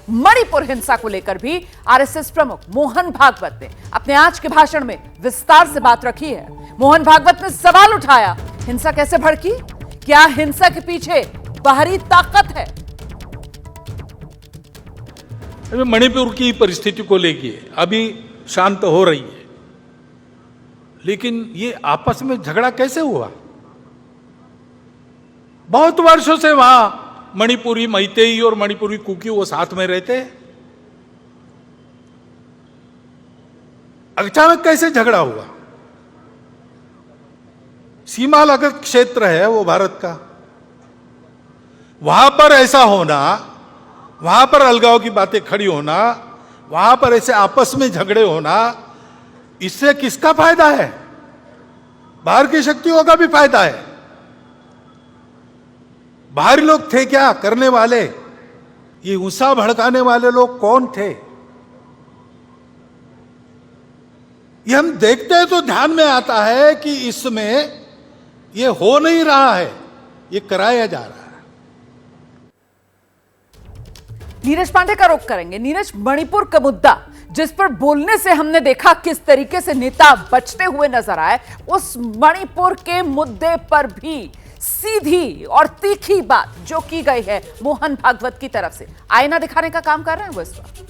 मणिपुर हिंसा को लेकर भी आरएसएस प्रमुख मोहन भागवत ने अपने आज के भाषण में विस्तार से बात रखी है। मोहन भागवत ने सवाल उठाया, हिंसा कैसे भड़की? क्या हिंसा के पीछे बाहरी ताकत है? मणिपुर की परिस्थिति को लेकर अभी शांत हो रही है, लेकिन ये आपस में झगड़ा कैसे हुआ? बहुत वर्षों से वहां मणिपुरी मैतेई और मणिपुरी कुकी वो साथ में रहते हैं। अचानक कैसे झगड़ा हुआ? सीमा लगत क्षेत्र है वो भारत का, वहां पर ऐसा होना, वहां पर अलगाव की बातें खड़ी होना, वहां पर ऐसे आपस में झगड़े होना, इससे किसका फायदा है? बाहर की शक्तियों का भी फायदा है। बाहरी लोग थे क्या करने वाले? ये गुस्सा भड़काने वाले लोग कौन थे? ये हम देखते हैं तो ध्यान में आता है कि इसमें ये हो नहीं रहा है, ये कराया जा रहा है। नीरज पांडे का रुख करेंगे। नीरज, मणिपुर का मुद्दा जिस पर बोलने से हमने देखा किस तरीके से नेता बचते हुए नजर आए, उस मणिपुर के मुद्दे पर भी सीधी और तीखी बात जो की गई है मोहन भागवत की तरफ से, आईना दिखाने का काम कर रहे हैं वो इस वक्त।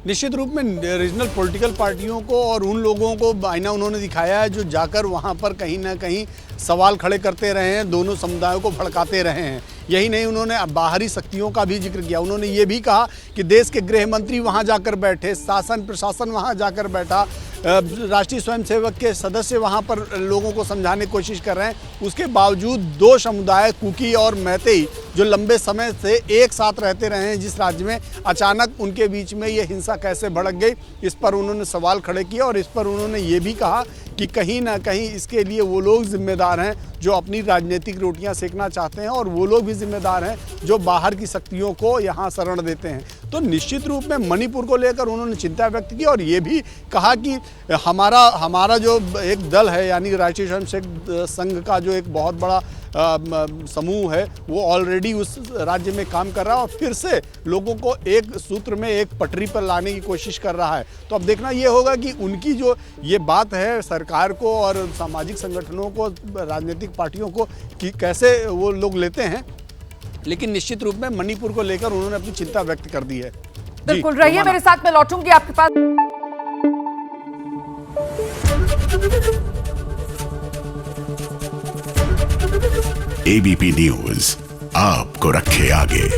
निश्चित रूप में रीजनल पॉलिटिकल पार्टियों को और उन लोगों को आईना उन्होंने दिखाया है जो जाकर वहां पर कहीं ना कहीं सवाल खड़े करते रहे हैं, दोनों समुदायों को भड़काते रहे हैं। यही नहीं, उन्होंने बाहरी शक्तियों का भी जिक्र किया। उन्होंने ये भी कहा कि देश के गृह मंत्री वहां जाकर बैठे, शासन प्रशासन वहां जाकर बैठा, राष्ट्रीय स्वयंसेवक के सदस्य वहां पर लोगों को समझाने की कोशिश कर रहे हैं। उसके बावजूद दो समुदाय कुकी और मैतेई जो लंबे समय से एक साथ रहते रहे हैं जिस राज्य में, अचानक उनके बीच में ये हिंसा कैसे भड़क गई, इस पर उन्होंने सवाल खड़े किए। और इस पर उन्होंने ये भी कहा कि कहीं ना कहीं इसके लिए वो लोग जिम्मेदार हैं जो अपनी राजनीतिक रोटियां सेकना चाहते हैं, और वो लोग भी जिम्मेदार हैं जो बाहर की शक्तियों को यहाँ शरण देते हैं। तो निश्चित रूप में मणिपुर को लेकर उन्होंने चिंता व्यक्त की और ये भी कहा कि हमारा जो एक दल है, यानी राष्ट्रीय स्वयंसेवक संघ का जो एक बहुत बड़ा समूह है, वो ऑलरेडी उस राज्य में काम कर रहा है और फिर से लोगों को एक सूत्र में, एक पटरी पर लाने की कोशिश कर रहा है। तो अब देखना ये होगा कि उनकी जो ये बात है सरकार को और सामाजिक संगठनों को, राजनीतिक पार्टियों को, कि कैसे वो लोग लेते हैं। लेकिन निश्चित रूप में मणिपुर को लेकर उन्होंने अपनी चिंता व्यक्त कर दी है। बिल्कुल रहिए मेरे साथ, मैं लौटूंगी आपके पास। एबीपी न्यूज आपको रखे आगे।